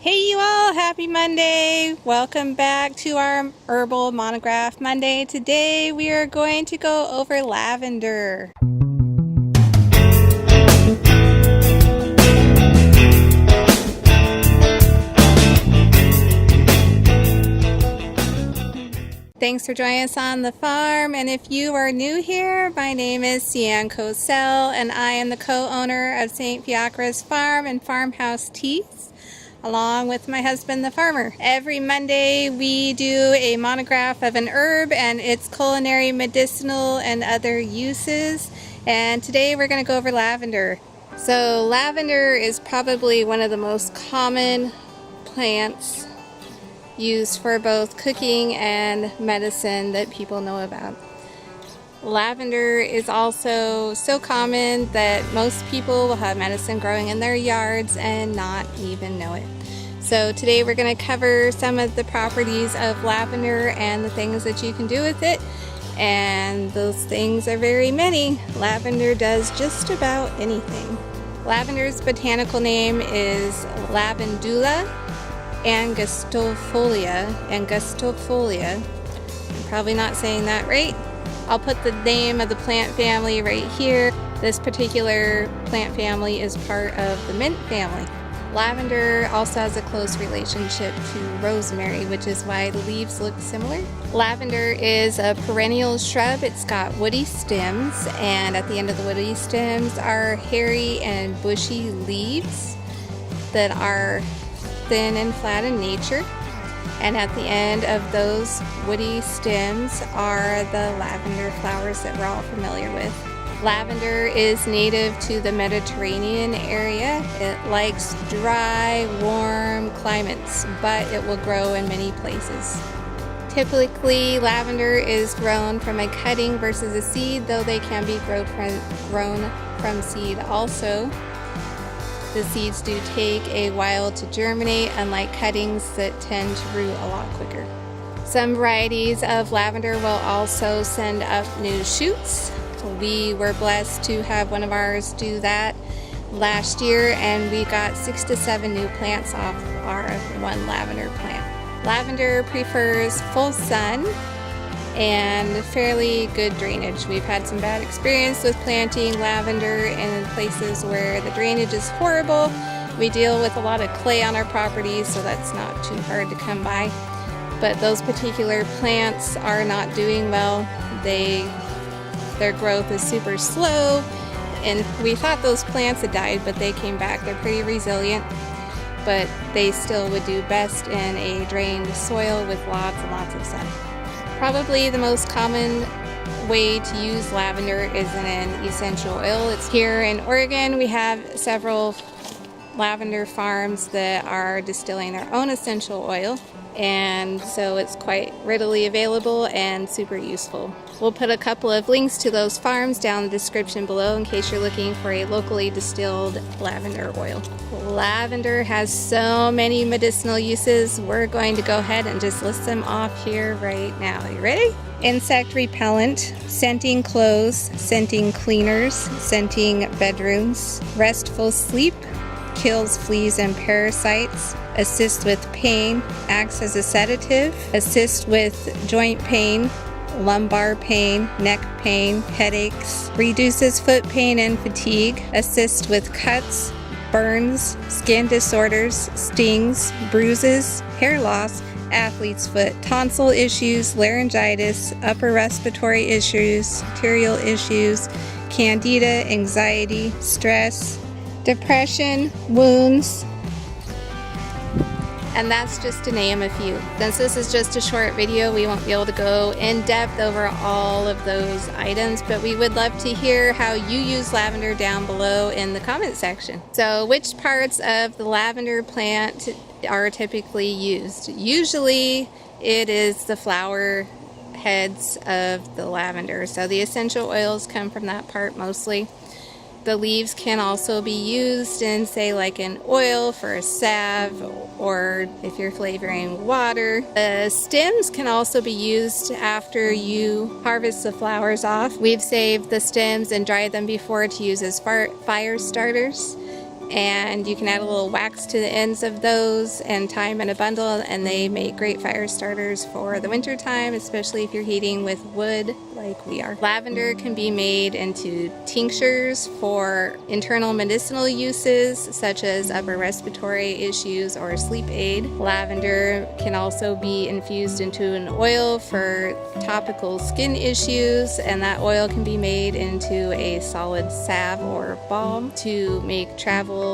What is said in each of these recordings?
Hey you all, happy Monday. Welcome back to our Herbal Monograph Monday. Today we are going to go over lavender. Thanks for joining us on the farm, and if you are new here, my name is Cian Cosell and I am the co-owner of St. Fiacre's Farm and Farmhouse Teas, along with my husband, the farmer. Every Monday we do a monograph of an herb and its culinary, medicinal, and other uses. And today we're going to go over lavender. So lavender is probably one of the most common plants used for both cooking and medicine that people know about. Lavender is also so common that most people will have medicine growing in their yards and not even know it. So today we're going to cover some of the properties of lavender and the things that you can do with it. And those things are very many. Lavender does just about anything. Lavender's botanical name is Lavandula angustifolia. I'm probably not saying that right. I'll put the name of the plant family right here. This particular plant family is part of the mint family. Lavender also has a close relationship to rosemary, which is why the leaves look similar. Lavender is a perennial shrub. It's got woody stems, and at the end of the woody stems are hairy and bushy leaves that are thin and flat in nature. And at the end of those woody stems are the lavender flowers that we're all familiar with. Lavender is native to the Mediterranean area. It likes dry, warm climates, but it will grow in many places. Typically, lavender is grown from a cutting versus a seed, though they can be grown from seed also. The seeds do take a while to germinate, unlike cuttings that tend to root a lot quicker. Some varieties of lavender will also send up new shoots. We were blessed to have one of ours do that last year, and we got 6 to 7 new plants off our one lavender plant. Lavender prefers full sun and fairly good drainage. We've had some bad experience with planting lavender in places where the drainage is horrible. We deal with a lot of clay on our property, so that's not too hard to come by. But those particular plants are not doing well. Their growth is super slow, and we thought those plants had died, but they came back. They're pretty resilient, but they still would do best in a drained soil with lots and lots of sun. Probably the most common way to use lavender is in an essential oil. It's here in Oregon. We have several lavender farms that are distilling their own essential oil, and so it's quite readily available and super useful. We'll put a couple of links to those farms down in the description below in case you're looking for a locally distilled lavender oil. Lavender has so many medicinal uses. We're going to go ahead and just list them off here right now. You ready? Insect repellent, scenting clothes, scenting cleaners, scenting bedrooms, restful sleep, kills fleas and parasites, assists with pain, acts as a sedative, assists with joint pain, lumbar pain, neck pain, headaches, reduces foot pain and fatigue, assists with cuts, burns, skin disorders, stings, bruises, hair loss, athlete's foot, tonsil issues, laryngitis, upper respiratory issues, bacterial issues, candida, anxiety, stress, depression, wounds, and that's just to name a few. Since this is just a short video, we won't be able to go in depth over all of those items, but we would love to hear how you use lavender down below in the comment section. So which parts of the lavender plant are typically used? Usually it is the flower heads of the lavender, so the essential oils come from that part mostly. The leaves can also be used in, say, like an oil for a salve, or if you're flavoring water. The stems can also be used after you harvest the flowers off. We've saved the stems and dried them before to use as fire starters. and you can add a little wax to the ends of those and tie them in a bundle, and they make great fire starters for the winter time, especially if you're heating with wood like we are. Lavender can be made into tinctures for internal medicinal uses such as upper respiratory issues or sleep aid. Lavender can also be infused into an oil for topical skin issues, and that oil can be made into a solid salve or balm to make travel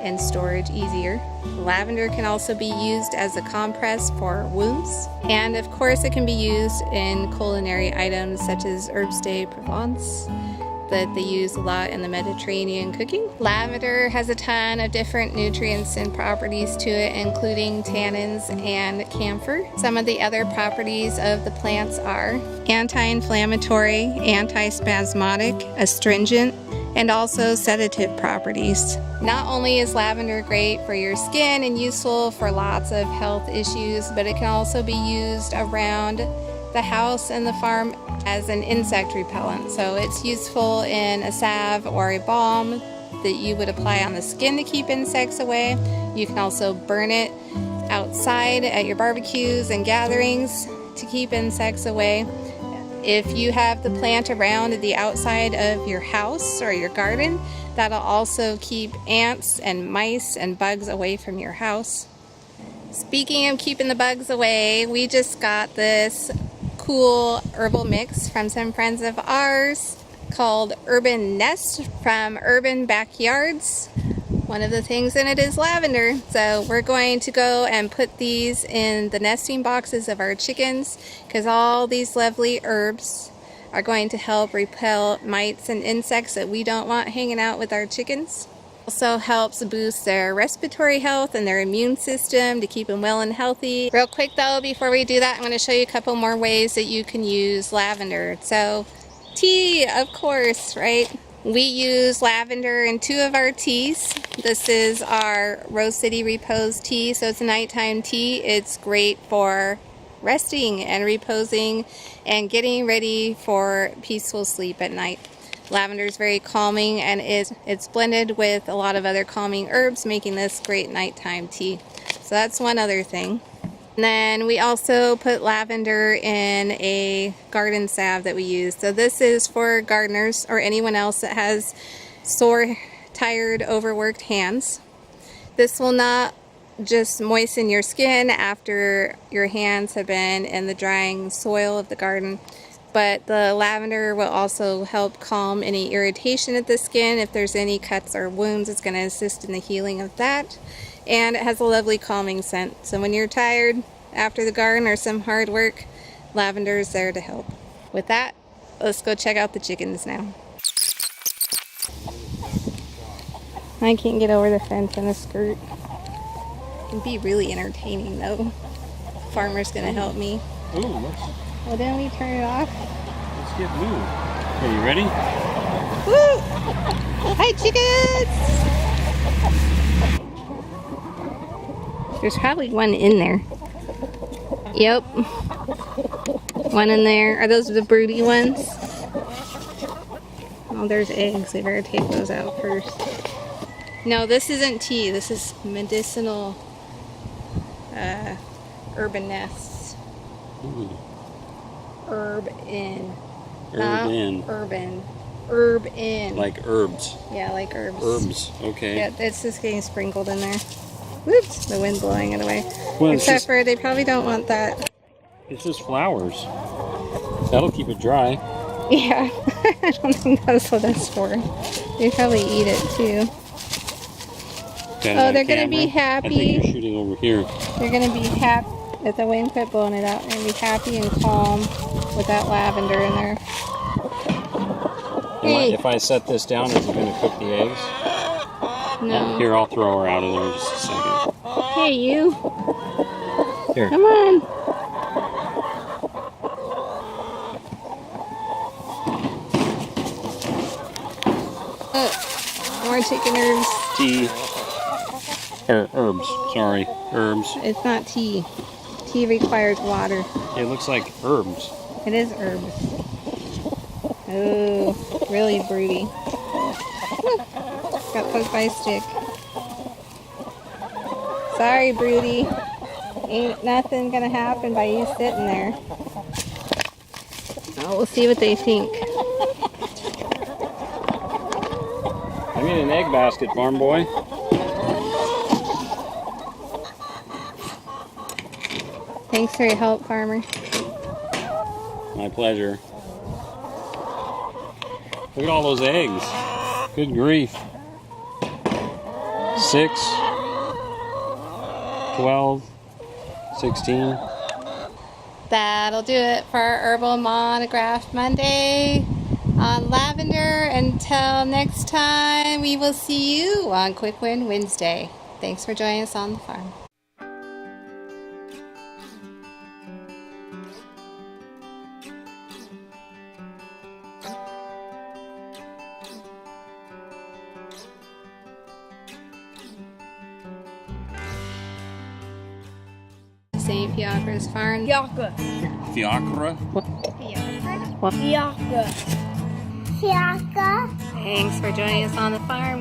and storage easier. Lavender can also be used as a compress for wounds, and of course it can be used in culinary items such as herbes de Provence that they use a lot in the Mediterranean cooking. Lavender has a ton of different nutrients and properties to it, including tannins and camphor. Some of the other properties of the plants are anti-inflammatory, anti-spasmodic, astringent, and also sedative properties. Not only is lavender great for your skin and useful for lots of health issues, but it can also be used around the house and the farm as an insect repellent. So it's useful in a salve or a balm that you would apply on the skin to keep insects away. You can also burn it outside at your barbecues and gatherings to keep insects away. If you have the plant around the outside of your house or your garden, that'll also keep ants and mice and bugs away from your house. Speaking of keeping the bugs away, we just got this cool herbal mix from some friends of ours called Urban Nest from Urban Backyards. One of the things in it is lavender, so we're going to go and put these in the nesting boxes of our chickens, because all these lovely herbs are going to help repel mites and insects that we don't want hanging out with our chickens. Also helps boost their respiratory health and their immune system to keep them well and healthy. Real quick though, before we do that, I'm going to show you a couple more ways that you can use lavender. So tea, of course, right? We use lavender in 2 of our teas. This is our Rose City Repose tea, so it's a nighttime tea. It's great for resting and reposing and getting ready for peaceful sleep at night. Lavender is very calming, and it's blended with a lot of other calming herbs, making this great nighttime tea. So that's one other thing. And then we also put lavender in a garden salve that we use. So this is for gardeners or anyone else that has sore, tired, overworked hands. This will not just moisten your skin after your hands have been in the drying soil of the garden, but the lavender will also help calm any irritation at the skin. If there's any cuts or wounds, it's going to assist in the healing of that. And it has a lovely calming scent. So when you're tired after the garden or some hard work, lavender is there to help. With that, let's go check out the chickens now. I can't get over the fence in a skirt. It can be really entertaining though. Farmer's gonna help me. Ooh, Well, didn't we turn it off? let's get moving. Are you ready? Woo! Hi, chickens! There's probably one in there. Yep. One in there. Are those the broody ones? Oh, there's eggs. I better take those out first. No, this isn't tea. This is medicinal urban nests. Ooh. Herb in. Herb Not in. Urban. Herb in. Like herbs. Yeah, like herbs. Herbs, okay. Yeah, it's just getting sprinkled in there. Whoops, the wind blowing it away. Well, it's Except just- for they probably don't want that. It's just flowers. That'll keep it dry. Yeah, I don't think that's what that's for. They probably eat it too. Got it Oh, on they're gonna be camera? I think happy. you're shooting over here. They're gonna be happy if the wind quit blowing it out. They're gonna be happy and calm with that lavender in there. Hey. If I set this down, is it going to cook the eggs? No. Here, I'll throw her out of there in just a second. Hey, you. Here. Come on. Oh, more chicken herbs. Tea. Or herbs. Sorry. Herbs. It's not tea. Tea requires water. It looks like herbs. It is herbs. Oh, really broody. Got poked by a stick. Sorry, Broody. Ain't nothing gonna happen by you sitting there. Oh, we'll see what they think. I need an egg basket, farm boy. Thanks for your help, farmer. My pleasure. Look at all those eggs. Good grief. 6, 12, 16. That'll do it for our Herbal Monograph Monday on Lavender. Until next time, we will see you on Quick Win Wednesday. Thanks for joining us on the farm. St. Fiacre's Farm. Fiacre. Fiacre? Fiacre. Thanks for joining us on the farm.